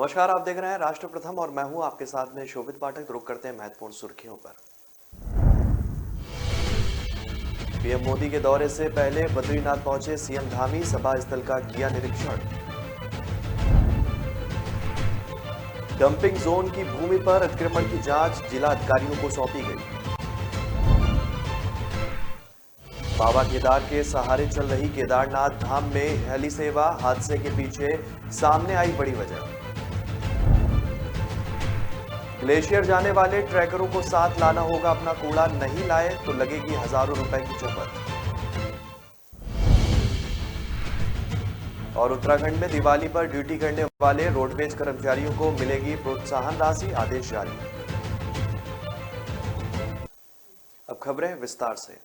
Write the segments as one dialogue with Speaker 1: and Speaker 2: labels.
Speaker 1: नमस्कार, आप देख रहे हैं राष्ट्र प्रथम और मैं हूं आपके साथ में शोभित पाठक। रुक करते हैं महत्वपूर्ण सुर्खियों पर। पीएम मोदी के दौरे से पहले बद्रीनाथ पहुंचे सीएम धामी, सभा स्थल का किया निरीक्षण। डंपिंग जोन की भूमि पर अतिक्रमण की जांच जिला अधिकारियों को सौंपी गई। बाबा केदार के सहारे चल रही केदारनाथ धाम में हेली सेवा, हादसे के पीछे सामने आई बड़ी वजह। ग्लेशियर जाने वाले ट्रैकरों को साथ लाना होगा, अपना कूड़ा नहीं लाए तो लगेगी हजारों रुपए की चौपट। और उत्तराखंड में दिवाली पर ड्यूटी करने वाले रोडवेज कर्मचारियों को मिलेगी प्रोत्साहन राशि, आदेश जारी। अब खबरें विस्तार से।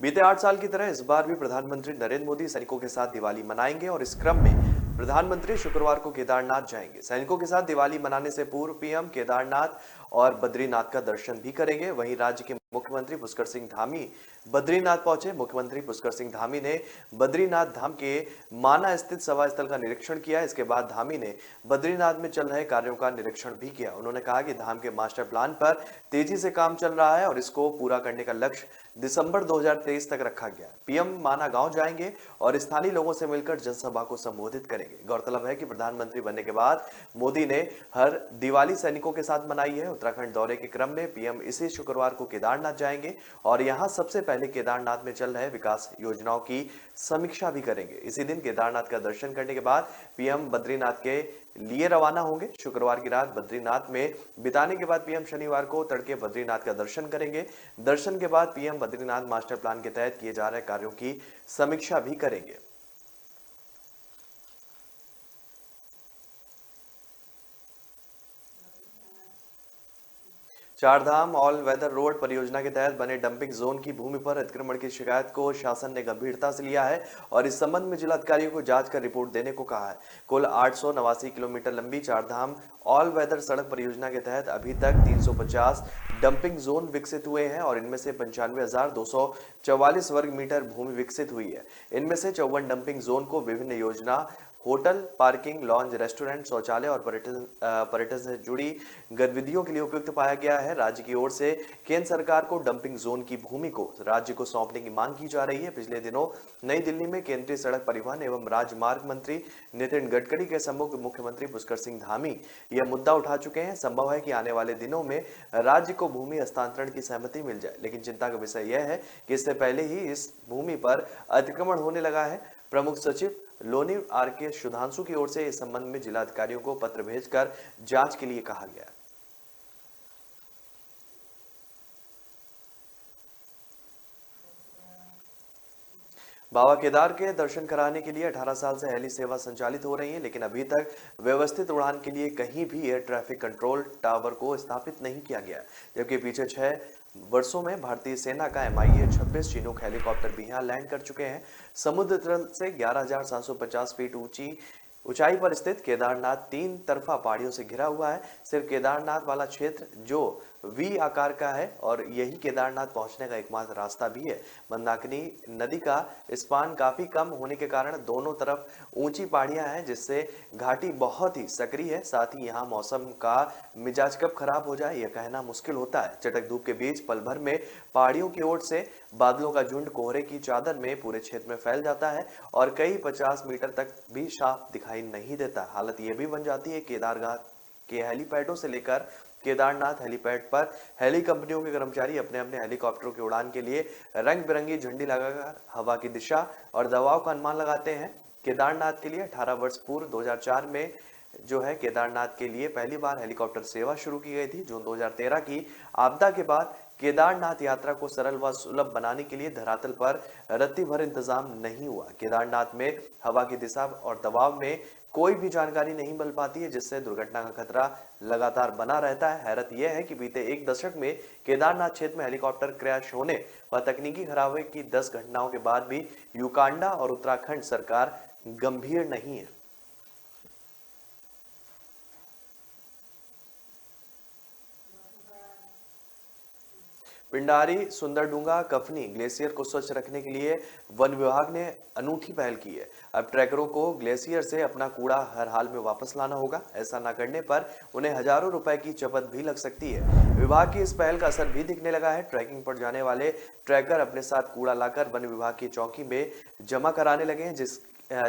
Speaker 1: बीते 8 साल की तरह इस बार भी प्रधानमंत्री नरेंद्र मोदी सैनिकों के साथ दिवाली मनाएंगे और इस क्रम में प्रधानमंत्री शुक्रवार को केदारनाथ जाएंगे। सैनिकों के साथ दिवाली मनाने से पूर्व पीएम केदारनाथ और बद्रीनाथ का दर्शन भी करेंगे। वहीं राज्य के मुख्यमंत्री पुष्कर सिंह धामी बद्रीनाथ पहुंचे। मुख्यमंत्री पुष्कर सिंह धामी ने बद्रीनाथ धाम के माना स्थित सभा स्थल का निरीक्षण किया। इसके बाद धामी ने बद्रीनाथ में चल रहे कार्यों का निरीक्षण भी किया। उन्होंने कहा कि धाम के मास्टर प्लान पर तेजी से काम चल रहा है और इसको पूरा करने का लक्ष्य दिसंबर 2023 तक रखा गया। पीएम माना गांव जाएंगे और स्थानीय लोगों से मिलकर जनसभा को संबोधित करेंगे। गौरतलब है कि प्रधानमंत्री बनने के बाद मोदी ने हर दिवाली सैनिकों के साथ मनाई है। उत्तराखंड दौरे के क्रम में पीएम इसी शुक्रवार को केदारनाथ जाएंगे और यहां सबसे पहले केदारनाथ में चल रहे विकास योजनाओं की समीक्षा भी करेंगे। इसी दिन केदारनाथ का दर्शन करने के बाद पीएम बद्रीनाथ के लिए रवाना होंगे। शुक्रवार की रात बद्रीनाथ में बिताने के बाद पीएम शनिवार को तड़के बद्रीनाथ का दर्शन करेंगे। दर्शन के बाद पीएम बद्रीनाथ मास्टर प्लान के तहत किए जा रहे कार्यों की समीक्षा भी करेंगे। चारधाम ऑल वेदर रोड परियोजना के तहत बने डंपिंग जोन की भूमि पर अतिक्रमण की शिकायत को शासन ने गंभीरता से लिया है और इस संबंध में जिलाधिकारियों को जांच कर रिपोर्ट देने को कहा है। कुल 889 किलोमीटर लंबी चारधाम ऑल वेदर सड़क परियोजना के तहत अभी तक 350 डंपिंग जोन विकसित हुए हैं और इनमें से 95,244 वर्ग मीटर भूमि विकसित हुई है। इनमें से 54 डंपिंग जोन को विभिन्न योजना, होटल, पार्किंग, लॉन्ज, रेस्टोरेंट, शौचालय और पर्यटन से जुड़ी गतिविधियों के लिए उपयुक्त पाया गया है। राज्य की ओर से केंद्र सरकार को डंपिंग जोन की भूमि को राज्य को सौंपने की मांग की जा रही है। पिछले दिनों नई दिल्ली में केंद्रीय सड़क परिवहन एवं राजमार्ग मंत्री नितिन गडकरी के सम्मुख मुख्यमंत्री पुष्कर सिंह धामी यह मुद्दा उठा चुके हैं। संभव है कि आने वाले दिनों में राज्य को भूमि हस्तांतरण की सहमति मिल जाए, लेकिन चिंता का विषय यह है कि इससे पहले ही इस भूमि पर अतिक्रमण होने लगा है। प्रमुख सचिव लोनी आर.के. सुधांशु की ओर से इस संबंध में जिलाधिकारियों को पत्र भेजकर जांच के लिए कहा गया। बाबा केदार के दर्शन कराने के लिए 18 साल से हेली सेवा संचालित हो रही है, लेकिन अभी तक व्यवस्थित उड़ान के लिए कहीं भी एयर ट्रैफिक कंट्रोल टावर को स्थापित नहीं किया गया। जबकि पिछले 6 वर्षों में भारतीय सेना का MiH-26 चिनूक हेलीकॉप्टर भी यहां लैंड कर चुके हैं। समुद्र तल से 11,750 फीट ऊंचाई पर स्थित केदारनाथ 3 तरफा पहाड़ियों से घिरा हुआ है। सिर्फ केदारनाथ वाला क्षेत्र जो वी आकार का है और यही केदारनाथ पहुंचने का एकमात्र रास्ता भी है। मंदाकिनी नदी का स्पान काफी कम होने के कारण दोनों तरफ ऊंची पहाड़ियां हैं, जिससे घाटी बहुत ही सक्रिय है। साथ ही यहाँ मौसम का मिजाज कब खराब हो जाए यह कहना मुश्किल होता है। चटक धूप के बीच पल भर में पहाड़ियों की ओर से बादलों का झुंड कोहरे की चादर में पूरे क्षेत्र में फैल जाता है और कई 50 मीटर तक भी साफ दिखाई नहीं देता। हालत यह भी बन जाती है केदारनाथ के हेलीपैडों से लेकर केदारनाथ हेलीपैड पर हेली कंपनियों के कर्मचारी अपने अपने हेलीकॉप्टरों की उड़ान के लिए रंग बिरंगी झंडी लगाकर हवा की दिशा और दबाव का अनुमान लगाते हैं। केदारनाथ के लिए 18 वर्ष पूर्व 2004 में जो है केदारनाथ के लिए पहली बार हेलीकॉप्टर सेवा शुरू की गई थी। जून 2013 की आपदा के बाद केदारनाथ यात्रा को सरल व सुलभ बनाने के लिए धरातल पर रत्ती भर इंतजाम नहीं हुआ। केदारनाथ में हवा की दिशा और दबाव में कोई भी जानकारी नहीं मिल पाती है, जिससे दुर्घटना का खतरा लगातार बना रहता है। हैरत यह है कि बीते 1 दशक में केदारनाथ क्षेत्र में हेलीकॉप्टर क्रैश होने व तकनीकी खराबी की 10 घटनाओं के बाद भी युगांडा और उत्तराखंड सरकार गंभीर नहीं है। पिंडारी सुंदरडूंगा कफनी ग्लेशियर को स्वच्छ रखने के लिए वन विभाग ने अनूठी पहल की है। अब ट्रैकरों को ग्लेशियर से अपना कूड़ा हर हाल में वापस लाना होगा। ऐसा न करने पर उन्हें हजारों रुपए की चपत भी लग सकती है। विभाग की इस पहल का असर भी दिखने लगा है। ट्रैकिंग पर जाने वाले ट्रैकर अपने साथ कूड़ा लाकर वन विभाग की चौकी में जमा कराने लगे हैं।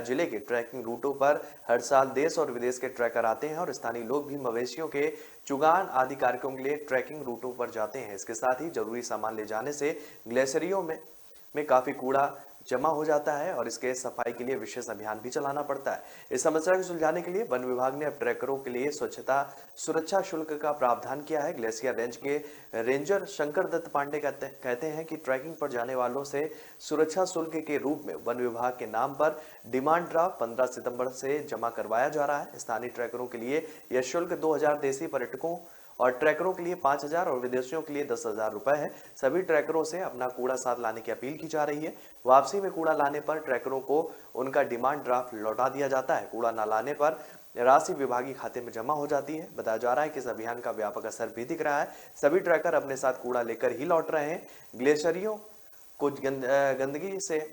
Speaker 1: जिले के ट्रैकिंग रूटों पर हर साल देश और विदेश के ट्रैकर आते हैं और स्थानीय लोग भी मवेशियों के चुगान आदि कार्यक्रमों के लिए ट्रैकिंग रूटों पर जाते हैं। इसके साथ ही जरूरी सामान ले जाने से ग्लेशियरों में काफी कूड़ा जमा हो जाता है और इसके सफाई के लिए विशेष अभियान भी चलाना पड़ता है। इस समस्या को सुलझाने के लिए वन विभाग ने अब ट्रैकरों के लिए स्वच्छता सुरक्षा शुल्क का प्रावधान किया है। ग्लेशियर रेंज के रेंजर शंकर दत्त पांडे कहते हैं कि ट्रैकिंग पर जाने वालों से सुरक्षा शुल्क के रूप में वन विभाग के नाम पर डिमांड ड्राफ्ट 15 सितंबर से जमा करवाया जा रहा है। स्थानीय ट्रैकरों के लिए यह शुल्क 2000 देसी पर्यटकों और ट्रैकरों के लिए 5000 और विदेशियों के लिए 10,000 रुपए है। सभी ट्रैकरों से अपना कूड़ा साथ लाने की अपील की जा रही है। वापसी में कूड़ा लाने पर ट्रैकरों को उनका डिमांड ड्राफ्ट लौटा दिया जाता है। कूड़ा न लाने पर राशि विभागीय खाते में जमा हो जाती है। बताया जा रहा है कि इस अभियान का व्यापक असर भी दिख रहा है। सभी ट्रैकर अपने साथ कूड़ा लेकर ही लौट रहे हैं। ग्लेशियरों को गंदगी से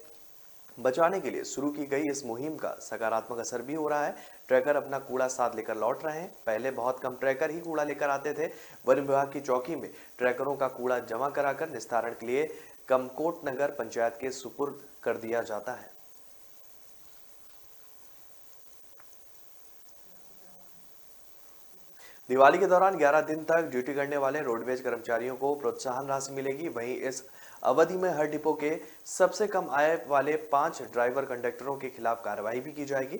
Speaker 1: बचाने के लिए शुरू की गई इस मुहिम का सकारात्मक असर भी हो रहा है। ट्रैकर अपना कूड़ा साथ लेकर लौट रहे हैं। पहले बहुत कम ट्रैकर ही कूड़ा लेकर आते थे। वन विभाग की चौकी में ट्रैकरों का कूड़ा जमा कराकर निस्तारण के लिए कमकोट नगर पंचायत के सुपुर्द कर दिया जाता है। दिवाली के दौरान 11 दिन तक ड्यूटी करने वाले रोडवेज कर्मचारियों को प्रोत्साहन राशि मिलेगी। वहीं इस अवधि में हर डिपो के सबसे कम आय वाले 5 ड्राइवर कंडक्टरों के खिलाफ कार्रवाई भी की जाएगी।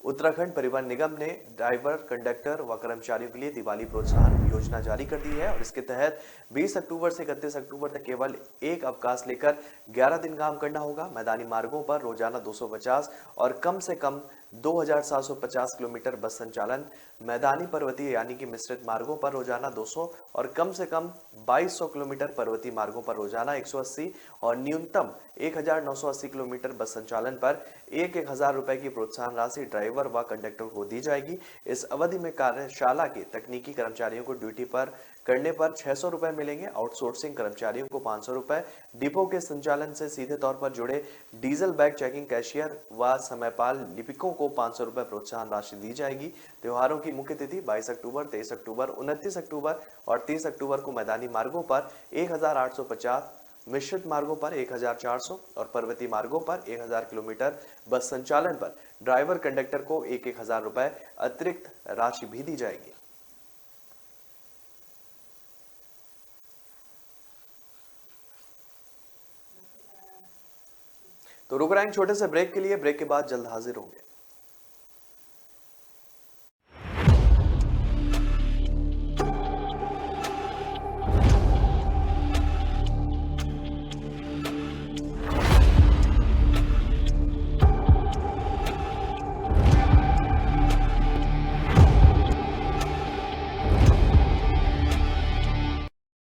Speaker 1: उत्तराखंड परिवहन निगम ने ड्राइवर कंडक्टर व कर्मचारियों के लिए दिवाली प्रोत्साहन योजना जारी कर दी है और इसके तहत 20 अक्टूबर से 31 अक्टूबर तक केवल एक अवकाश लेकर 11 दिन काम करना होगा। मैदानी मार्गों पर रोजाना 250 और कम से कम 2750 किलोमीटर बस संचालन, मैदानी पर्वतीय यानी कि मिश्रित मार्गों पर रोजाना 200 और कम से कम 2200 किलोमीटर, पर्वतीय मार्गों पर रोजाना 180 और न्यूनतम 1980 किलोमीटर बस संचालन पर 1,000 रुपए की प्रोत्साहन राशि ड्राइवर व कंडक्टर को दी जाएगी। इस अवधि में कार्यशाला के तकनीकी कर्मचारियों को ड्यूटी पर करने पर 600 रुपए मिलेंगे। आउटसोर्सिंग कर्मचारियों को 500 रुपए, डिपो के संचालन से सीधे तौर पर जुड़े डीजल बैग चेकिंग कैशियर व समयपाल लिपिकों को 500 रुपए प्रोत्साहन राशि दी जाएगी। त्योहारों की मुख्य तिथि 22 अक्टूबर, 23 अक्टूबर, 29 अक्टूबर और 30 अक्टूबर को मैदानी मार्गों पर 1850, मिश्रित मार्गों पर 1400 और पर्वतीय मार्गों पर 1000 किलोमीटर बस संचालन पर ड्राइवर कंडक्टर को 1,000 रुपए अतिरिक्त राशि भी दी जाएगी। तो रुक रहे हैं छोटे से ब्रेक के लिए। ब्रेक के बाद जल्द हाजिर होंगे।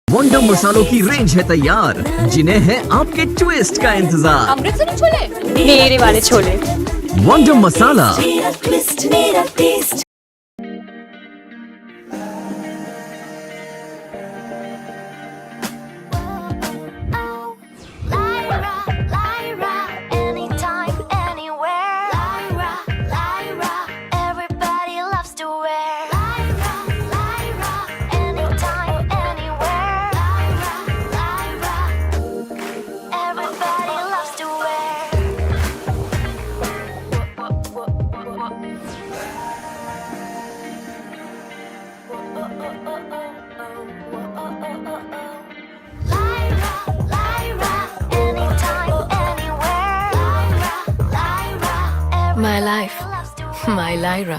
Speaker 2: वंडर मसालों की रेंज है तैयार, जिन्हें है आपके ट्विस्ट का इंतजार।
Speaker 3: अमृतसरी छोले, मेरे वाले छोले।
Speaker 2: Wonder masala.
Speaker 3: My life, my Lyra.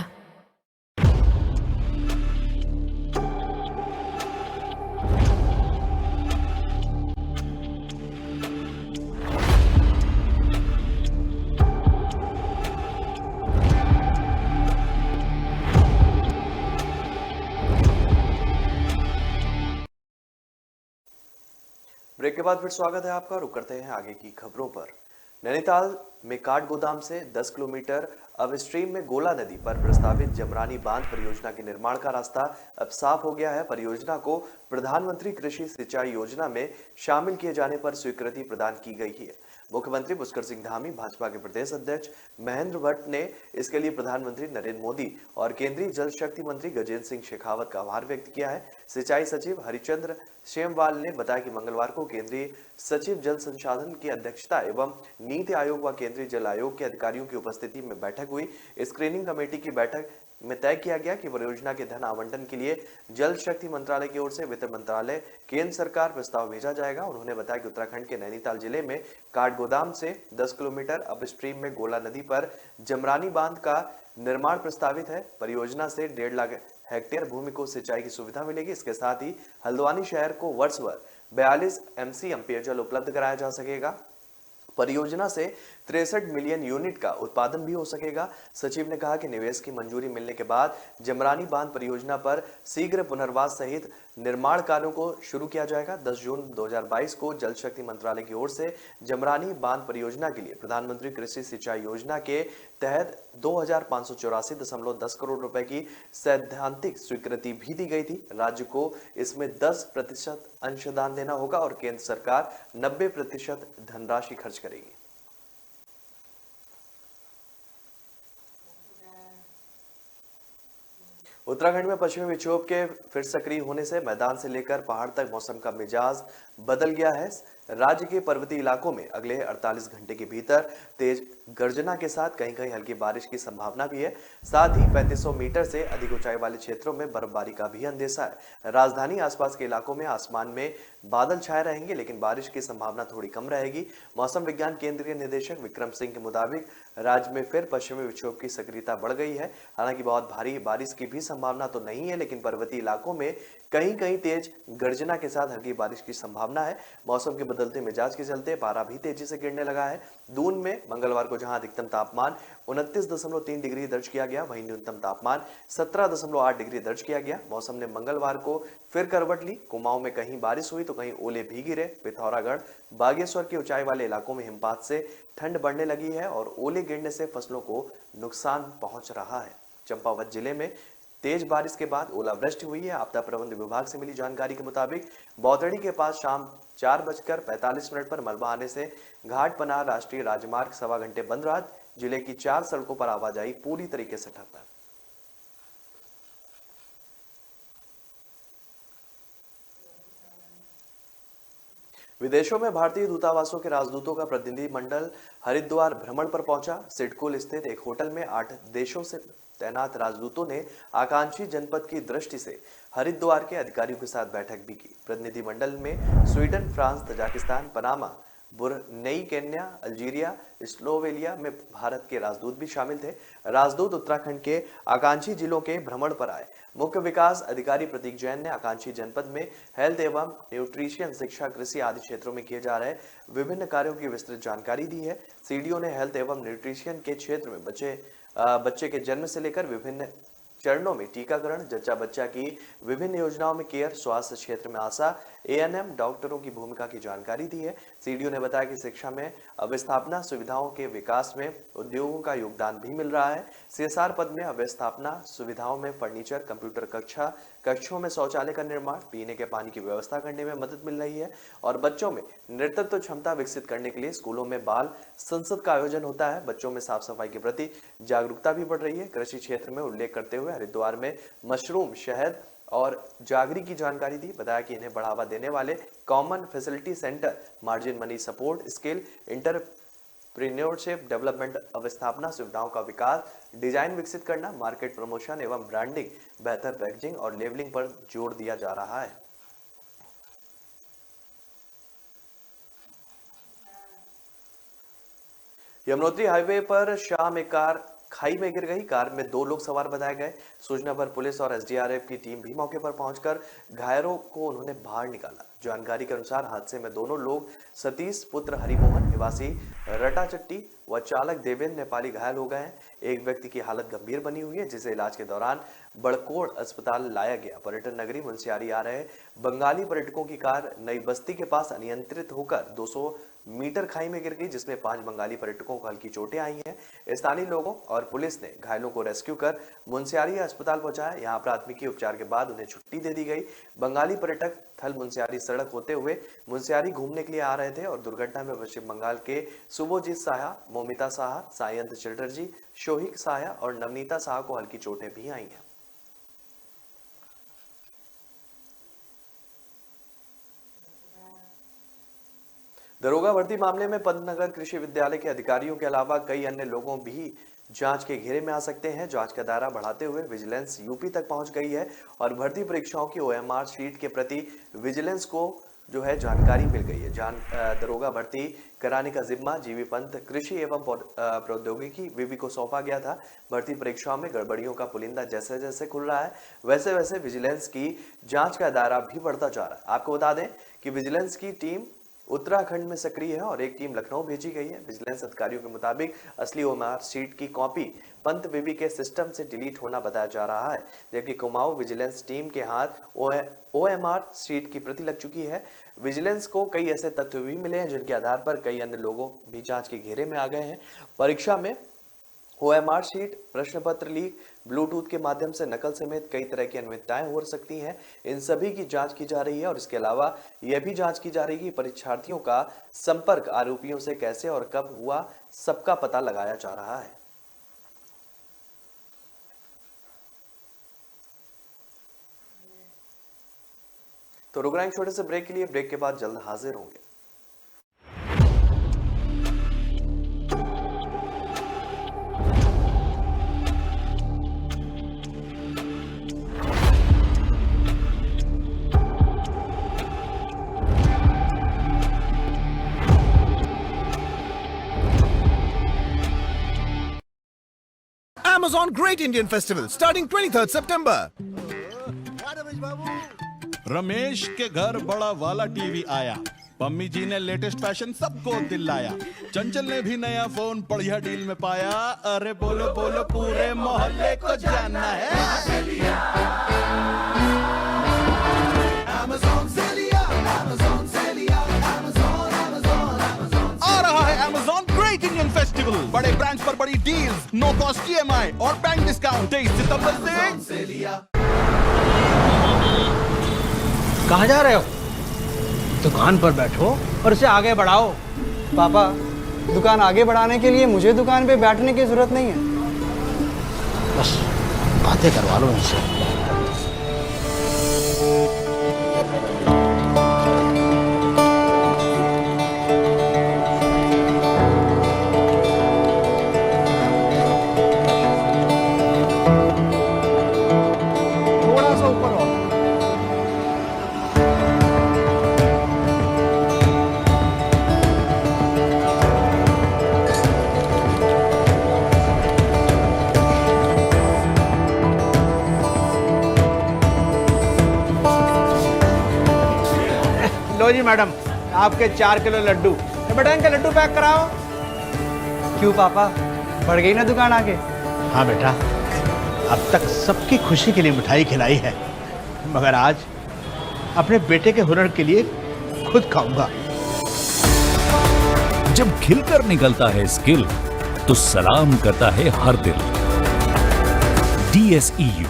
Speaker 1: Break के बाद फिर स्वागत है आपका। रुक करते हैं आगे की खबरों पर। नैनीताल में काठ गोदाम से 10 किलोमीटर अपस्ट्रीम में गोला नदी पर प्रस्तावित जमरानी बांध परियोजना के निर्माण का रास्ता अब साफ हो गया है। परियोजना को प्रधानमंत्री कृषि सिंचाई योजना में शामिल किए जाने पर स्वीकृति प्रदान की गई है। मुख्यमंत्री पुष्कर सिंह धामी, भाजपा के प्रदेश अध्यक्ष महेंद्र भट्ट ने इसके लिए प्रधानमंत्री नरेंद्र मोदी और केंद्रीय जल शक्ति मंत्री गजेंद्र सिंह शेखावत का आभार व्यक्त किया है। सिंचाई सचिव हरिचंद्र शेमवाल ने बताया कि मंगलवार को केंद्रीय सचिव जल संसाधन की अध्यक्षता एवं नीति आयोग व केंद्रीय जल आयोग के अधिकारियों की उपस्थिति में बैठक हुई। स्क्रीनिंग कमेटी की बैठक में तय किया गया कि परियोजना के धन आवंटन के लिए जल शक्ति मंत्रालय की ओर से वित्त मंत्रालय केंद्र सरकार प्रस्ताव भेजा जाएगा। उन्होंने बताया कि उत्तराखंड के नैनीताल जिले में काठगोदाम से 10 किलोमीटर अपस्ट्रीम में गोला नदी पर जमरानी बांध का निर्माण प्रस्तावित है। परियोजना से 1.5 लाख हेक्टेयर भूमि को सिंचाई की सुविधा मिलेगी। इसके साथ ही हल्द्वानी शहर को वर्षभर 42 MCM पेयजल उपलब्ध कराया जा सकेगा। परियोजना से 63 मिलियन यूनिट का उत्पादन भी हो सकेगा। सचिव ने कहा कि निवेश की मंजूरी मिलने के बाद जमरानी बांध परियोजना पर शीघ्र पुनर्वास सहित निर्माण कार्यों को शुरू किया जाएगा। 10 जून 2022 को जल शक्ति मंत्रालय की ओर से जमरानी बांध परियोजना के लिए प्रधानमंत्री कृषि सिंचाई योजना के तहत 2584.10 करोड़ रुपए की सैद्धांतिक स्वीकृति भी दी गई थी। राज्य को इसमें 10% अंशदान देना होगा और केंद्र सरकार 90% धनराशि खर्च करेगी। उत्तराखंड में पश्चिमी विक्षोभ के फिर सक्रिय होने से मैदान से लेकर पहाड़ तक मौसम का मिजाज बदल गया है। राज्य के पर्वतीय इलाकों में अगले 48 घंटे के भीतर तेज गर्जना के साथ कहीं कहीं हल्की बारिश की संभावना भी है। साथ ही 3500 मीटर से अधिक ऊंचाई वाले क्षेत्रों में बर्फबारी का भी अंदेशा है। राजधानी आसपास के इलाकों में आसमान में बादल छाए रहेंगे, लेकिन बारिश की संभावना थोड़ी कम रहेगी। मौसम विज्ञान केंद्र के निदेशक विक्रम सिंह के मुताबिक राज्य में फिर पश्चिमी विक्षोभ की सक्रियता बढ़ गई है। हालांकि बहुत भारी बारिश की भी संभावना तो नहीं है, लेकिन पर्वतीय इलाकों में कहीं कहीं तेज गर्जना के साथ हल्की बारिश की संभावना है। मौसम के बदलते मिजाज के चलते पारा भी तेजी से गिरने लगा है। दून में मंगलवार को जहां अधिकतम तापमान 29.3 डिग्री दर्ज किया गया, वहीं न्यूनतम तापमान 17.8 डिग्री दर्ज किया गया। मौसम ने मंगलवार को फिर करवट ली। कुमाऊं में कहीं बारिश हुई तो कहीं ओले भी गिरे। पिथौरागढ़, बागेश्वर के ऊंचाई वाले इलाकों में हिमपात से ठंड बढ़ने लगी है और ओले गिरने से फसलों को नुकसान पहुंच रहा है। चंपावत जिले में तेज बारिश के बाद ओलावृष्टि हुई है। आपदा प्रबंधन विभाग से मिली जानकारी के मुताबिक बौतड़ी के पास शाम 4:45 पर मलबा आने से घाट पनार राष्ट्रीय राजमार्ग सवा घंटे बंद रहा। जिले की 4 सड़कों पर आवाजाही पूरी तरीके से ठप है। विदेशों में भारतीय दूतावासों के राजदूतों का प्रतिनिधि मंडल हरिद्वार भ्रमण पर पहुंचा। सिडकुल स्थित एक होटल में 8 देशों से तैनात राजदूतों ने आकांक्षी जनपद की दृष्टि से हरिद्वार के अधिकारियों के साथ बैठक भी की। प्रतिनिधि मंडल में Sweden, France, Tajikistan, Panama, Brunei, Kenya, Algeria, Slovenia में भारत के राजदूत भी शामिल थे। राजदूत उत्तराखंड के आकांक्षी जिलों के भ्रमण पर आए। मुख्य विकास अधिकारी प्रतीक जैन ने आकांक्षी जनपद में हेल्थ एवं न्यूट्रिशन, शिक्षा, कृषि आदि क्षेत्रों में किए जा रहे विभिन्न कार्यों की विस्तृत जानकारी दी है। सीडीओ ने हेल्थ एवं न्यूट्रिशन के क्षेत्र में बच्चे के जन्म से लेकर विभिन्न चरणों में टीकाकरण, जच्चा बच्चा की विभिन्न योजनाओं में केयर, स्वास्थ्य क्षेत्र में आशा, एएनएम, डॉक्टरों की भूमिका की जानकारी दी है। सीडीओ ने बताया कि शिक्षा में अवस्थापना सुविधाओं के विकास में उद्योगों का योगदान भी मिल रहा है। सीएसआर पद में अवस्थापना सुविधाओं में फर्नीचर, कंप्यूटर कक्षों में शौचालय का निर्माण, पीने के पानी की व्यवस्था करने में मदद मिल रही है और बच्चों में नेतृत्व क्षमता विकसित करने के लिए स्कूलों में बाल संसद का आयोजन होता है। बच्चों में साफ सफाई के प्रति जागरूकता भी बढ़ रही है। कृषि क्षेत्र में उल्लेख करते हुए हरिद्वार में मशरूम, शहद और जागरी की जानकारी दी। बताया कि इन्हें बढ़ावा देने वाले common facility centre, margin money support, skill entrepreneurship development, अवस्थापना सुविधाओं का विकास, डिजाइन विकसित करना, मार्केट प्रमोशन एवं ब्रांडिंग, बेहतर पैकेजिंग और लेबलिंग पर जोर दिया जा रहा है। यमुनोत्री हाईवे पर शाम एक कार खाई में गिर गई। कार में 2 लोग सवार बताए गए। सूचना पर पुलिस और एसडीआरएफ की टीम भी मौके पर पहुंचकर घायलों को उन्होंने बाहर निकाला। जानकारी के अनुसार हादसे में दोनों लोग सतीश पुत्र हरिमोहन निवासी रटाचट्टी व चालक देवेंद्र नेपाली घायल हो गए हैं। एक व्यक्ति की हालत गंभीर बनी हुई है, जिसे इलाज के दौरान बड़कोड़ अस्पताल लाया गया। पर्यटन नगरी मुनस्यारी आ रहे बंगाली पर्यटकों की कार नई बस्ती के पास अनियंत्रित होकर 200 मीटर खाई में गिर गई, जिसमें 5 बंगाली पर्यटकों को हल्की चोटें आई हैं। स्थानीय लोगों और पुलिस ने घायलों को रेस्क्यू कर मुनस्यारी अस्पताल पहुंचाया। यहां प्राथमिकी उपचार के बाद उन्हें छुट्टी दे दी गई। बंगाली पर्यटक थल मुनस्यारी सड़क होते हुए मुनस्यारी घूमने के लिए आ रहे थे और दुर्घटना में पश्चिम बंगाल के सुबोजीत साहा, मोमिता साहा, सायंत चटर्जी, शोहिक साहा और नवनीता साहा को हल्की चोटें भी आई हैं। दरोगा भर्ती मामले में पंतनगर कृषि विद्यालय के अधिकारियों के अलावा कई अन्य लोगों भी जांच के घेरे में आ सकते हैं। जांच का दायरा बढ़ाते हुए विजिलेंस यूपी तक पहुंच गई है और भर्ती परीक्षाओं की ओएमआर शीट के प्रति विजिलेंस को जो है जानकारी मिल गई है। दरोगा भर्ती कराने का जिम्मा जीवी पंत कृषि एवं प्रौद्योगिकी विवि को सौंपा गया था। भर्ती परीक्षाओं में गड़बड़ियों का पुलिंदा जैसे जैसे खुल रहा है, वैसे वैसे विजिलेंस की जांच का दायरा भी बढ़ता जा रहा है। आपको बता दें कि विजिलेंस की टीम उत्तराखंड में सक्रिय है और एक टीम लखनऊ भेजी गई है। विजिलेंस अधिकारियों के मुताबिक असली ओएमआर शीट की कॉपी पंत विवि के सिस्टम से डिलीट होना बताया जा रहा है, जबकि कुमाऊं विजिलेंस टीम के हाथ ओएमआर शीट की प्रति लग चुकी है। विजिलेंस को कई ऐसे तथ्य भी मिले हैं जिनके आधार पर कई अन्य लोगों भी जांच के घेरे में आ गए हैं। परीक्षा में ओएमआर शीट, प्रश्न पत्र लीक, ब्लूटूथ के माध्यम से नकल समेत कई तरह की अनियमितताएं हो सकती हैं। इन सभी की जांच की जा रही है और इसके अलावा यह भी जांच की जा रही है कि परीक्षार्थियों का संपर्क आरोपियों से कैसे और कब हुआ, सबका पता लगाया जा रहा है। तो रुक रहे हैं छोटे से ब्रेक के लिए। ब्रेक के बाद जल्द हाजिर होंगे।
Speaker 4: Amazon Great Indian Festival starting 23rd September.
Speaker 5: Ramesh के घर बड़ा वाला टीवी आया, पम्मी जी ने लेटेस्ट फैशन सबको दिलाया, चंचल ने भी नया फोन बढ़िया डील में पाया। अरे बोलो बोलो पूरे मोहल्ले को जानना है। Amazon से लिया, Amazon से लिया, Amazon, Amazon, Amazon। आ रहा है Amazon Great Indian Festival, बड़े ब्रांड्स पर बड़ी डील्स, नो कॉस्ट EMI और बैंक डिस्काउंट 23 सितंबर से लिया।
Speaker 6: कहाँ जा रहे हो? दुकान पर बैठो और इसे आगे बढ़ाओ।
Speaker 7: पापा, दुकान आगे बढ़ाने के लिए मुझे दुकान पे बैठने की जरूरत नहीं है।
Speaker 6: बस बातें करवा लो इनसे।
Speaker 7: थोड़ा सा ऊपर आओ।
Speaker 6: लो जी मैडम, आपके 4 किलो लड्डू। बेटा इनके लड्डू पैक कराओ।
Speaker 7: क्यों पापा, बढ़ गई ना दुकान आगे?
Speaker 6: हाँ बेटा, अब तक सबकी खुशी के लिए मिठाई खिलाई है, मगर आज अपने बेटे के हुनर के लिए खुद खाऊंगा।
Speaker 8: जब खिलकर निकलता है स्किल, तो सलाम करता है हर दिल। DSEU,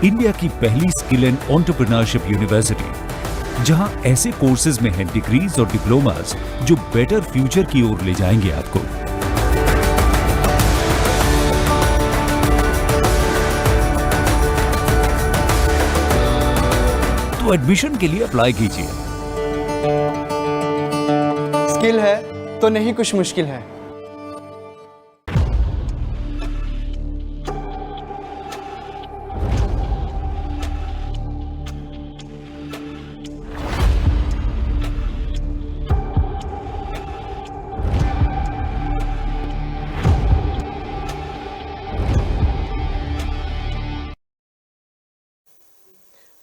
Speaker 8: इंडिया की पहली स्किल एंड एंटरप्रेन्योरशिप यूनिवर्सिटी, जहां ऐसे कोर्सेज में हैं डिग्रीज और डिप्लोमास जो बेटर फ्यूचर की ओर ले जाएंगे आपको। तो एडमिशन के लिए अप्लाई कीजिए।
Speaker 7: स्किल है तो नहीं कुछ मुश्किल है।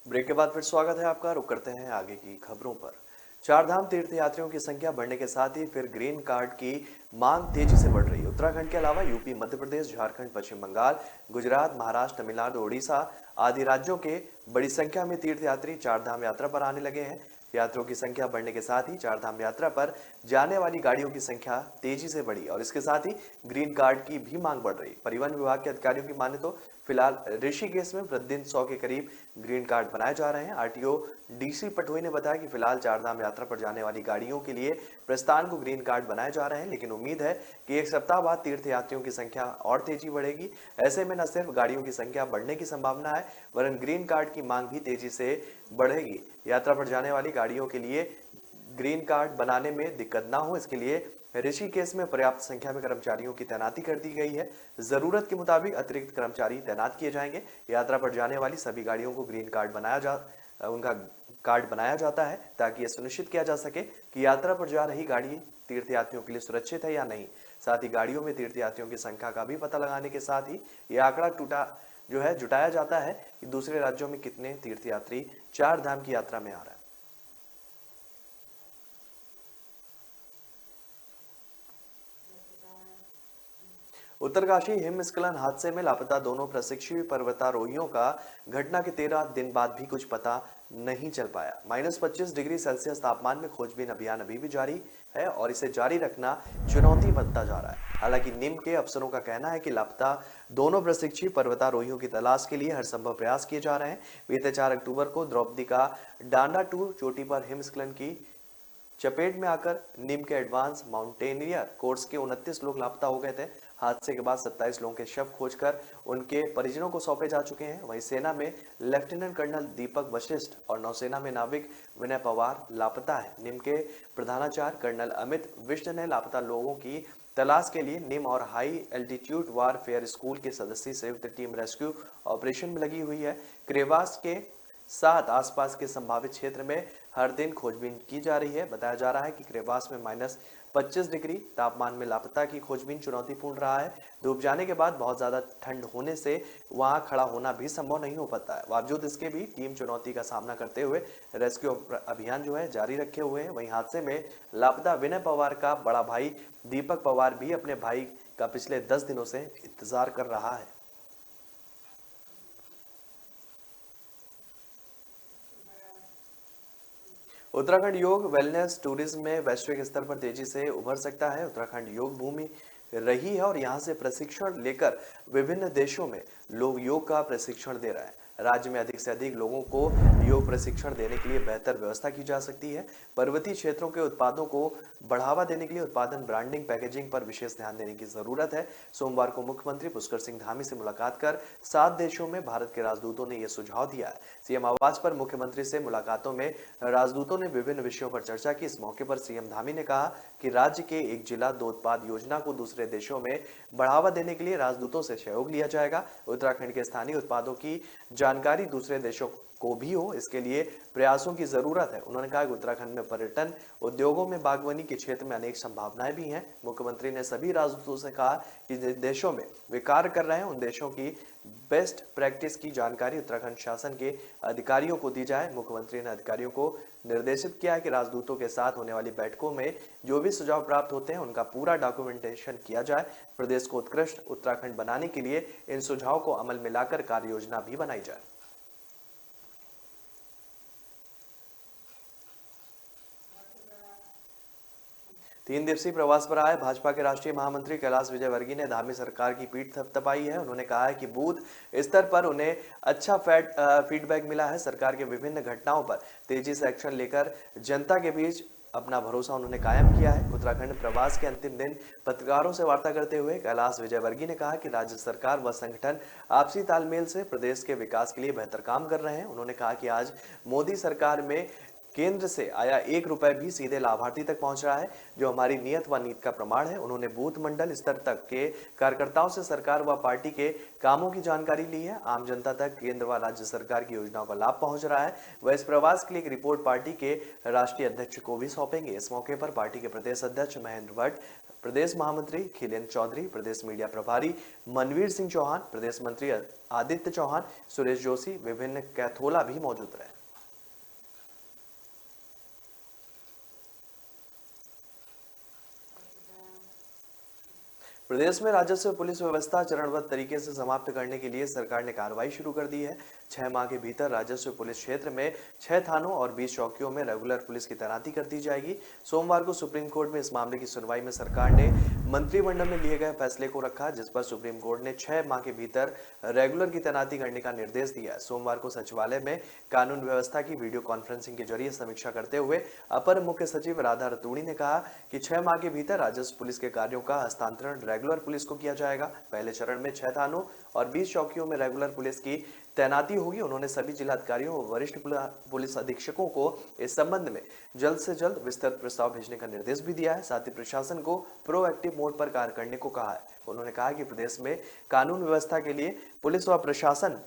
Speaker 1: ब्रेक के बाद फिर स्वागत है आपका। रुक करते हैं आगे की खबरों पर। चारधाम तीर्थयात्रियों की संख्या बढ़ने के साथ ही फिर ग्रीन कार्ड की मांग तेजी से बढ़ रही है। उत्तराखंड के अलावा यूपी, मध्य प्रदेश, झारखंड, पश्चिम बंगाल, गुजरात, महाराष्ट्र, तमिलनाडु, ओडिशा आदि राज्यों के बड़ी संख्या में तीर्थयात्री चारधाम यात्रा पर आने लगे हैं। यात्रियों की संख्या बढ़ने के साथ ही चारधाम यात्रा पर जाने वाली गाड़ियों की संख्या तेजी से बढ़ी और इसके साथ ही ग्रीन कार्ड की भी मांग बढ़ रही। परिवहन विभाग के अधिकारियों की माने तो फिलहाल ऋषिकेश में प्रतिदिन 100 के करीब ग्रीन कार्ड बनाए जा रहे हैं। आरटीओ डीसी पटोई ने बताया कि फिलहाल चारधाम यात्रा पर जाने वाली गाड़ियों के लिए प्रस्थान को ग्रीन कार्ड बनाए जा रहे हैं, लेकिन उम्मीद है कि एक सप्ताह बाद तीर्थयात्रियों की संख्या और तेजी बढ़ेगी। ऐसे में न सिर्फ गाड़ियों की संख्या बढ़ने की संभावना है वरन ग्रीन कार्ड की मांग भी तेजी से बढ़ेगी। यात्रा पर जाने वाली गाड़ियों के लिए ग्रीन कार्ड बनाने में दिक्कत ना हो, इसके लिए ऋषिकेश में पर्याप्त संख्या में कर्मचारियों की तैनाती कर दी गई है। जरूरत के मुताबिक अतिरिक्त कर्मचारी तैनात किए जाएंगे। यात्रा पर जाने वाली सभी गाड़ियों को ग्रीन कार्ड उनका कार्ड बनाया जाता है ताकि यह सुनिश्चित किया जा सके कि यात्रा पर जा रही गाड़ी तीर्थयात्रियों के लिए सुरक्षित है या नहीं। साथ ही गाड़ियों में तीर्थयात्रियों की संख्या का भी पता लगाने के साथ ही यह आंकड़ा जुटाया जाता है कि दूसरे राज्यों में कितने तीर्थयात्री चार धाम की यात्रा में आ रहे हैं। उत्तरकाशी हिमस्खलन हादसे में लापता दोनों प्रशिक्षु पर्वतारोहियों का घटना के 13 दिन बाद भी कुछ पता नहीं चल पाया। -25 डिग्री सेल्सियस तापमान में खोजबीन अभियान अभी भी जारी है और इसे जारी रखना चुनौती बनता जा रहा है। हालांकि निम के अफसरों का कहना है कि लापता दोनों प्रशिक्षु पर्वतारोहियों की तलाश के लिए हर संभव प्रयास किए जा रहे हैं। बीते 4 अक्टूबर को द्रौपदी का डांडा टूर चोटी पर हिमस्खलन की चपेट में आकर निम के एडवांस माउंटेनियर कोर्स के 29 लोग लापता हो गए थे। हादसे के बाद 27 लोगों के शव खोजकर उनके परिजनों को सौंपे जा चुके हैं। वहीं सेना में लेफ्टिनेंट कर्नल दीपक वशिष्ठ और नौसेना में नाविक विनय पवार लापता है। निम के प्रधानाचार्य कर्नल अमित विष्णु ने लापता लोगों की तलाश के लिए निम और हाई एल्टीट्यूड वारफेयर स्कूल के सदस्य संयुक्त टीम रेस्क्यू ऑपरेशन में लगी हुई है। क्रेवास के साथ आसपास के संभावित क्षेत्र में हर दिन खोजबीन की जा रही है। बताया जा रहा है कि क्रेवास में -25 डिग्री तापमान में लापता की खोजबीन चुनौतीपूर्ण रहा है। डूब जाने के बाद बहुत ज्यादा ठंड होने से वहां खड़ा होना भी संभव नहीं हो पाता है। बावजूद इसके भी टीम चुनौती का सामना करते हुए रेस्क्यू अभियान जारी रखे हुए हैं। वहीं हादसे में लापता विनय पवार का बड़ा भाई दीपक पवार भी अपने भाई का पिछले 10 दिनों से इंतजार कर रहा है। उत्तराखंड योग वेलनेस टूरिज्म में वैश्विक स्तर पर तेजी से उभर सकता है। उत्तराखंड योग भूमि रही है और यहां से प्रशिक्षण लेकर विभिन्न देशों में लोग योग का प्रशिक्षण दे रहे हैं। राज्य में अधिक से अधिक लोगों को योग प्रशिक्षण देने के लिए बेहतर व्यवस्था की जा सकती है। पर्वतीय क्षेत्रों के उत्पादों को बढ़ावा देने के लिए उत्पादन, ब्रांडिंग, पैकेजिंग पर विशेष ध्यान देने की जरूरत है। सोमवार को मुख्यमंत्री पुष्कर सिंह धामी से मुलाकात कर 7 देशों में भारत के राजदूतों ने यह सुझाव दिया है। सीएम आवास पर मुख्यमंत्री से मुलाकातों में राजदूतों ने विभिन्न विषयों पर चर्चा की। इस मौके पर सीएम धामी ने कहा कि राज्य के एक जिला 2 उत्पाद योजना को दूसरे देशों में बढ़ावा देने के लिए राजदूतों से सहयोग लिया जाएगा। उत्तराखंड के स्थानीय उत्पादों की जानकारी दूसरे देशों को भी हो, इसके लिए प्रयासों की जरूरत है। उन्होंने कहा कि उत्तराखंड में पर्यटन उद्योगों में बागवानी के क्षेत्र में अनेक संभावनाएं भी हैं। मुख्यमंत्री ने सभी राजदूतों से कहा कि जिन देशों में वे कार्य कर रहे हैं उन देशों की बेस्ट प्रैक्टिस की जानकारी उत्तराखंड शासन के अधिकारियों को दी जाए। मुख्यमंत्री ने अधिकारियों को निर्देशित किया कि राजदूतों के साथ होने वाली बैठकों में जो भी सुझाव प्राप्त होते हैं उनका पूरा डॉक्यूमेंटेशन किया जाए। प्रदेश को उत्कृष्ट उत्तराखंड बनाने के लिए इन सुझावों को अमल में लाकर कार्य योजना भी बनाई जाए। तीन दिवसीय प्रवास पर आए भाजपा के राष्ट्रीय महामंत्री कैलाश विजयवर्गीय ने धामी सरकार की पीठ थपथपाई है। उन्होंने कहा है कि बूथ स्तर पर उन्हें अच्छा फीडबैक मिला है। सरकार के विभिन्न घटनाओं पर तेजी से एक्शन लेकर जनता के बीच अपना भरोसा उन्होंने कायम किया है। उत्तराखंड प्रवास के अंतिम दिन पत्रकारों से वार्ता करते हुए कैलाश विजयवर्गीय ने कहा कि राज्य सरकार व संगठन आपसी तालमेल से प्रदेश के विकास के लिए बेहतर काम कर रहे हैं। उन्होंने कहा कि आज मोदी सरकार में केंद्र से आया 1 रुपए भी सीधे लाभार्थी तक पहुंच रहा है, जो हमारी नियत व नीति का प्रमाण है। उन्होंने बूथ मंडल स्तर तक के कार्यकर्ताओं से सरकार व पार्टी के कामों की जानकारी ली है। आम जनता तक केंद्र व राज्य सरकार की योजनाओं का लाभ पहुंच रहा है। वह इस प्रवास के लिए एक रिपोर्ट पार्टी के राष्ट्रीय अध्यक्ष को भी सौंपेंगे। इस मौके पर पार्टी के प्रदेश अध्यक्ष महेंद्र भट्ट, प्रदेश महामंत्री खिलेन्द्र चौधरी, प्रदेश मीडिया प्रभारी मनवीर सिंह चौहान, प्रदेश मंत्री आदित्य चौहान, सुरेश जोशी, विभिन्न कैथोला भी मौजूद रहे। प्रदेश में राजस्व पुलिस व्यवस्था चरणबद्ध तरीके से समाप्त करने के लिए सरकार ने कार्रवाई शुरू कर दी है। 6 माह के भीतर राजस्व पुलिस क्षेत्र में 6 थानों और 20 चौकियों में रेगुलर पुलिस की तैनाती कर दी जाएगी। सोमवार को सुप्रीम कोर्ट में इस मामले की सुनवाई में सरकार ने मंत्रिमंडल में लिए गए फैसले को रखा, जिस पर सुप्रीम कोर्ट ने 6 माह के भीतर रेगुलर की तैनाती करने का निर्देश दिया। सोमवार को सचिवालय में कानून व्यवस्था की वीडियो कॉन्फ्रेंसिंग के जरिए समीक्षा करते हुए अपर मुख्य सचिव राधा रतूड़ी ने कहा कि 6 माह के भीतर राजस्व पुलिस के कार्यों का हस्तांतरण रेगुलर पुलिस को किया जाएगा। पहले चरण में 6 थानों और 20 चौकियों में रेगुलर पुलिस की तैनाती होगी। उन्होंने सभी जिलाधिकारियों और वरिष्ठ पुलिस अधीक्षकों को इस संबंध में जल्द से जल्द विस्तृत प्रस्ताव भेजने का निर्देश भी दिया है। साथ ही प्रशासन को प्रोएक्टिव मोड पर कार्य करने को कहा है। उन्होंने कहा कि प्रदेश में कानून व्यवस्था के लिए पुलिस व प्रशासन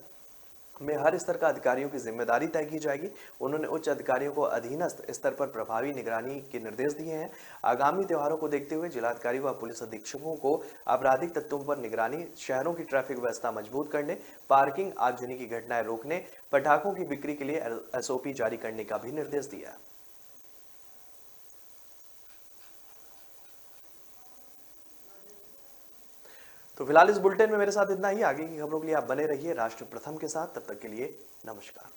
Speaker 1: में हर स्तर का अधिकारियों की जिम्मेदारी तय की जाएगी। उन्होंने उच्च अधिकारियों को अधीनस्थ स्तर पर प्रभावी निगरानी के निर्देश दिए हैं। आगामी त्योहारों को देखते हुए जिलाधिकारी व पुलिस अधीक्षकों को आपराधिक तत्वों पर निगरानी, शहरों की ट्रैफिक व्यवस्था मजबूत करने, पार्किंग, आगजनी की घटनाएं रोकने, पटाखों की बिक्री के लिए SOP जारी करने का भी निर्देश दिया। तो फिलहाल इस बुलेटिन में मेरे साथ इतना ही। आगे की खबरों के लिए आप बने रहिए राष्ट्र प्रथम के साथ। तब तक के लिए नमस्कार।